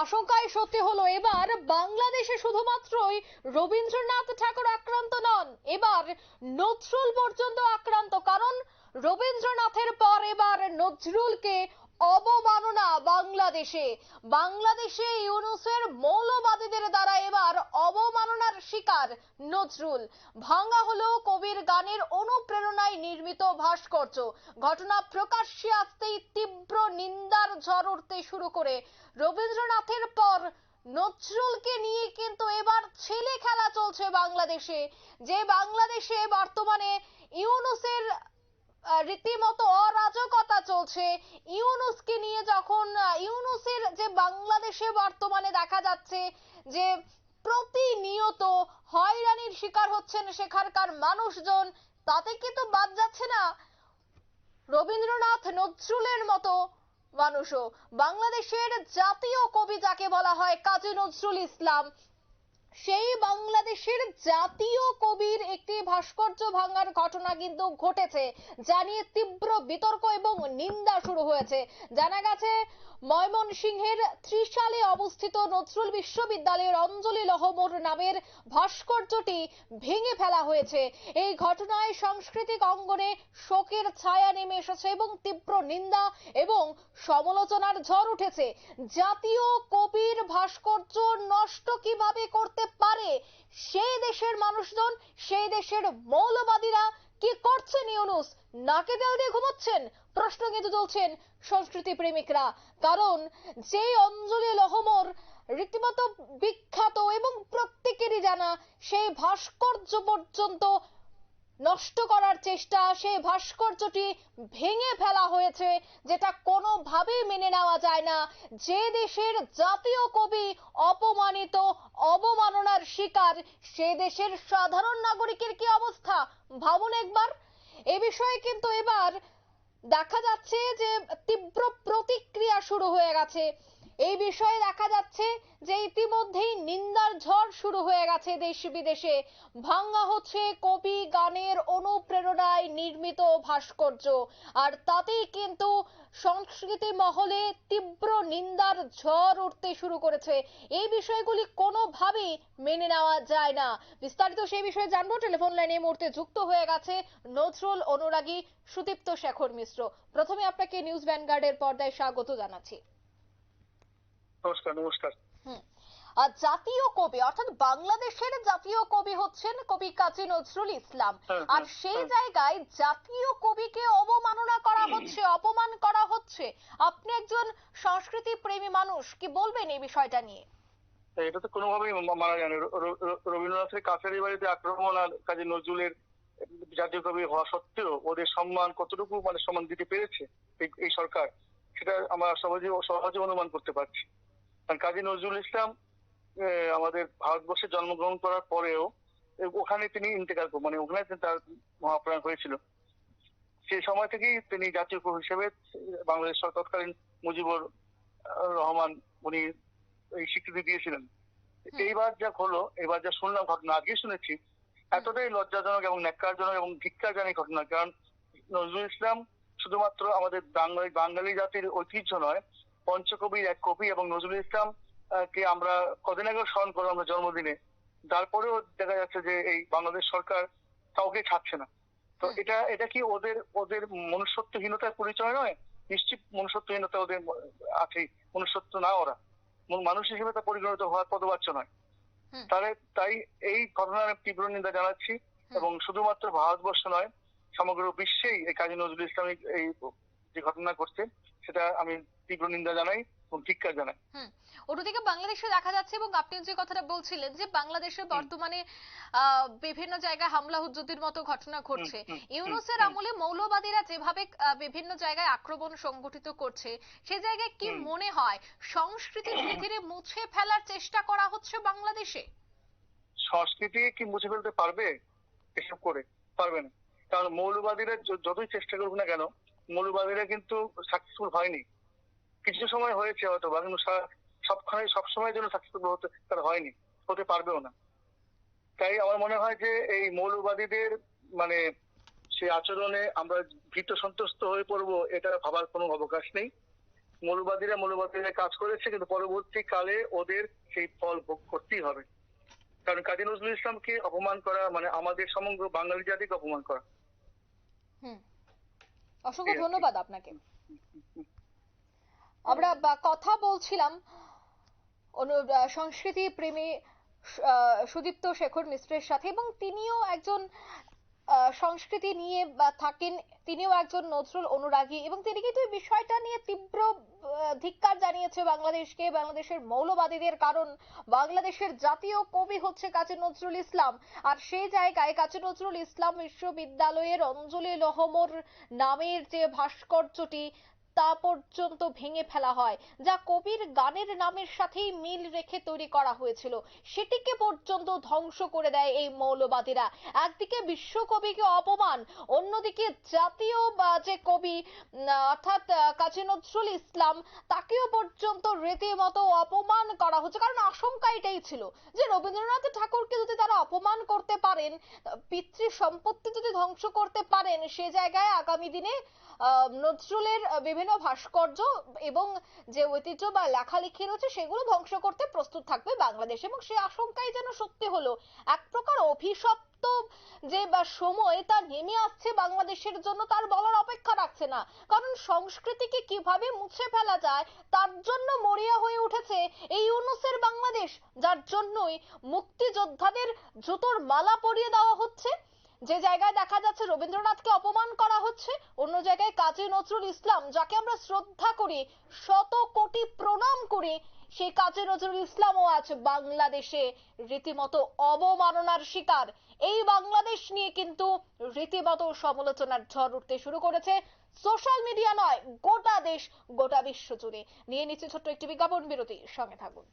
আশঙ্কায় সত্যি হলো, এবার বাংলাদেশে শুধুমাত্রই রবীন্দ্রনাথ ঠাকুর আক্রান্ত নন, এবার নজরুল পর্যন্ত আক্রান্ত। কারণ রবীন্দ্রনাথের পর এবার নজরুলকে অবমাননা বাংলাদেশে। বাংলাদেশে ইউনূসের মৌলবাদীদের দ্বারা এবার অবমাননার শিকার নজরুল। ভাঙা হলো কবির গানের অনুপ্রেরণায় নির্মিত ভাস্কর্য। ঘটনা প্রকাশ্যে আসতেই তীব্র নিন্দার ঝড় উঠতে শুরু করে। রবীন্দ্রনাথের পর নজরুলকে নিয়ে কিন্তু এবার ছেলে খেলা চলছে বাংলাদেশে। যে বাংলাদেশে বর্তমানে ইউনূসের রীতিমতো অরাজকতা চলছে। ইউনূসকে নিয়ে যখন ইউনূসের যে বাংলাদেশে বর্তমানে দেখা যাচ্ছে যে প্রতিনিয়ত হয়রানির শিকার হচ্ছেন সেখানকার মানুষজন, তাতে কিন্তু বাদ যাচ্ছে না রবীন্দ্রনাথ নজরুলের মতো মানুষও। বাংলাদেশের জাতীয় কবি যাকে বলা হয় কাজী নজরুল ইসলাম, সেই বাংলাদেশের জাতীয় কবির একটি ভাস্কর্য ভাঙার ঘটনা কিন্তু ঘটেছে, যা নিয়ে তীব্র বিতর্ক এবং নিন্দা শুরু হয়েছে। জানা গেছে ময়মনসিংহের ত্রিশালে অবস্থিত নজরুল বিশ্ববিদ্যালয়ের অঞ্জলি লহমর নামের ভাস্কর্যটি ভেঙে ফেলা হয়েছে। এই ঘটনায় সাংস্কৃতিক অঙ্গনে শোকের ছায়া নেমে এসেছে এবং তীব্র নিন্দা এবং সমালোচনার ঝড় উঠেছে। জাতীয় কবির ভাস্কর্য নষ্ট কিভাবে করতে পারে সেই দেশের মানুষজন, সেই দেশের মৌলবাদীরা? কি করছেন ইউনূস? নাকে তেল দিয়ে ঘুমাচ্ছেন? প্রশ্ন কিন্তু তুলছেন সংস্কৃতি প্রেমিকরা। কারণ যে অঞ্জলি লহমর রীতিমতো বিখ্যাত এবং প্রত্যেকেরই জানা, সেই ভাস্কর্য পর্যন্ত নষ্ট করার চেষ্টা, সেই ভাস্কর্যটি ভেঙে ফেলা হয়েছে, যেটা কোনোভাবেই মেনে নেওয়া যায় না। যে দেশের জাতীয় কবি অপমানিত, অবমাননার শিকার, সে দেশের সাধারণ নাগরিকের কি অবস্থা ভাবুন একবার। এ বিষয়ে কিন্তু এবার দেখা যাচ্ছে যে তীব্র প্রতিক্রিয়া শুরু হয়ে গেছে। এই বিষয়ে দেখা যাচ্ছে যে ইতিমধ্যেই নিন্দার ঝড় শুরু হয়ে গেছে দেশ বিদেশে। ভাঙা হচ্ছে কবি গানের অনুপ্রেরণায় নির্মিত ভাস্কর্য, আর তাতেই কিন্তু সংস্কৃতি মহলে তীব্র নিন্দার ঝড় উঠতে শুরু করেছে। এই বিষয়গুলি কোনোভাবেই মেনে নেওয়া যায় না। বিস্তারিত সেই বিষয়ে জানবো। টেলিফোন লাইনে এই মুহূর্তে যুক্ত হয়ে গেছে নজরুল অনুরাগী সুদীপ্ত শেখর মিশ্র। প্রথমে আপনাকে নিউজ ভ্যানগার্ডের পর্দায় স্বাগত জানাচ্ছি। নমস্কার। নমস্কার। আর জাতীয় কবি অর্থাৎ বাংলাদেশের জাতীয় কবি হচ্ছেন কবি কাজী নজরুল ইসলাম, আর সেই জায়গায় জাতীয় কবিকে অবমাননা করা হচ্ছে, অপমান করা হচ্ছে। আপনি একজন সংস্কৃতি প্রেমী মানুষ, কি বলবেন এই বিষয়টা নিয়ে? এটা তো কোনোভাবেই মানা যায় না। রবীন্দ্রনাথের কাছারি বাড়িতে আক্রমণ আর কাজী নজরুলের জাতীয় কবি হওয়া সত্ত্বেও ওদের সম্মান কতটুকু সম্মান দিতে পেরেছে এই সরকার, সেটা আমরা সহজে অনুমান করতে পারছি। কারণ কাজী নজরুল ইসলাম আমাদের ভারতবর্ষে জন্মগ্রহণ করার পরেও ওখানে তিনি ইন্তেকাল ওখানে তার মহাপ্রয়াণ হয়েছিল। সেই সময় থেকেই তিনি জাতীয় কবি হিসেবে বাংলাদেশ তৎকালীন মুজিবুর রহমান উনি এই স্বীকৃতি দিয়েছিলেন। এইবার যা হলো, এবার যা শুনলাম ঘটনা, আগে শুনেছি, এতটাই লজ্জাজনক এবং ন্যাক্কারজনক এবং ধিক্কারজনক ঘটনা। কারণ নজরুল ইসলাম শুধুমাত্র আমাদের বাঙালি জাতির ঐতিহ্য নয়, পঞ্চকবির এক কবি, এবং নজরুল ইসলাম কে আমরা কদিন আগেও স্মরণ করলাম আমরা জন্মদিনে। তারপরেও দেখা যাচ্ছে যে এই বাংলাদেশ সরকার কাউকে ছাড়ছে না। তো এটা কি ওদের ওদের মনুষ্যত্বহীনতার পরিচয় নয়? নিশ্চিত মনুষ্যত্বহীনতা ওদের আছেই। মনুষ্যত্ব না ওরা, মানুষ হিসেবে তা পরিগণিত হওয়ার পদবাচ্য নয়। তাই এই ঘটনার তীব্র নিন্দা জানাচ্ছি, এবং শুধুমাত্র ভারতবর্ষ নয়, সমগ্র বিশ্বেই এই কাজী নজরুল ইসলামিক এই যে ঘটনা ঘটছে সেটা আমি তীব্র নিন্দা জানাই এবং ধিক্কার জানাই। অন্যদিকে বাংলাদেশে দেখা যাচ্ছে, এবং আপনি যে কথাটা বলছিলেন যে বাংলাদেশে বর্তমানে বিভিন্ন জায়গায় হামলা হুজ্জুতির মতো ঘটনা ঘটছে। ইউনূসের আমলে মৌলবাদীরা যেভাবে বিভিন্ন জায়গায় আক্রমণ সংগঠিত করছে, সে জায়গায় কি মনে হয় সংস্কৃতি ধীরে ধীরে মুছে ফেলার চেষ্টা করা হচ্ছে বাংলাদেশে? সংস্কৃতি কি মুছে ফেলতে পারবে এসব করে? পারবে না। কারণ মৌলবাদীরা যতই চেষ্টা করুক না কেন, মৌলবাদীরা কিন্তু সাকসেসফুল হয়নি। কিছু সময় হয়েছে হয়তো বা, কিন্তু সবসময়ের জন্য সাকসেসফুল তারা হয়নি, হতে পারবেও না। তাই আমার মনে হয় যে এই মৌলবাদীদের সে আচরণে আমরা ভীত সন্ত্রস্ত হয়ে পড়বো, এটা ভাবার কোনো অবকাশ নেই। মৌলবাদীরা কাজ করেছে, কিন্তু পরবর্তীকালে ওদের সেই ফল ভোগ করতেই হবে। কারণ কাজী নজরুল ইসলামকে অপমান করা মানে আমাদের সমগ্র বাঙালি জাতিকে অপমান করা। হুম, অসংখ্য ধন্যবাদ আপনাকে। আমরা কথা বলছিলাম সংস্কৃতি প্রেমী সুদীপ্ত শেখর মিশ্রের সাথে, এবং তিনিও একজন সংস্কৃতি নিয়ে থাকেন, তিনিও একজন নজরুল অনুরাগী, এবং তিনি কিন্তু এই বিষয়টা নিয়ে তীব্র ধিক্কার জানিয়েছে বাংলাদেশকে, বাংলাদেশের মৌলবাদীদের। কারণ বাংলাদেশের জাতীয় কবি হচ্ছে কাজী নজরুল ইসলাম, আর সেই জায়গায় কাজী নজরুল ইসলাম বিশ্ববিদ্যালয়ের অঞ্জলি লহমর নামের যে ভাস্কর্যটি তা পর্যন্ত ভেঙে ফেলা হয়, যা কবির গানের নামের সাথেই মিল রেখে তৈরি করা হয়েছিল, সেটিকে পর্যন্ত ধ্বংস করে দেয় এই মৌলবাদীরা। একদিকে বিশ্বকবিকে অপমান, অন্যদিকে জাতীয় যে কবি অর্থাৎ কাজী নজরুল ইসলাম, তাকেও পর্যন্ত রীতিমতো অপমান করা হচ্ছে। কারণ আশঙ্কা এটাই ছিল যে রবীন্দ্রনাথ ঠাকুরকে যদি তারা অপমান করতে পারেন, পিতৃ সম্পত্তি যদি ধ্বংস করতে পারেন, সে জায়গায় আগামী দিনে নজরুলের বিভিন্ন ভাস্কর্য এবং যে ঐতিহ্য বা লেখালেখি রয়েছে সেগুলো ধ্বংস করতে প্রস্তুত থাকবে বাংলাদেশ। এবং সে আশঙ্কাই যেন সত্যি হলো। এক প্রকার অভিশপ্ত যে সময় তা নেমে আসছে বাংলাদেশের জন্য, তার বলার অপেক্ষা রাখছে না। কারণ সংস্কৃতিকে কিভাবে মুছে ফেলা যায় তার জন্য মরিয়া হয়ে উঠেছে এই ইউনূসের বাংলাদেশ, যার জন্যই মুক্তিযোদ্ধাদের জুতোর মালা পরিয়ে দেওয়া হচ্ছে। যে জায়গায় দেখা যাচ্ছে রবীন্দ্রনাথকে অপমান করা হচ্ছে, অন্য জায়গায় কাজী নজরুল ইসলাম, যাকে আমরা শ্রদ্ধা করি, শত কোটি প্রণাম করি, সেই কাজী নজরুল ইসলামও আজ বাংলাদেশে রীতিমতো অবমাননার শিকার। এই বাংলাদেশ নিয়ে কিন্তু রীতিমতো সমালোচনার ঝড় উঠতে শুরু করেছে সোশ্যাল মিডিয়া নয়, গোটা দেশ গোটা বিশ্ব জুড়ে। নিয়ে নিচ্ছে ছোট্ট একটি বিজ্ঞাপন বিরতি, সঙ্গে থাকুন।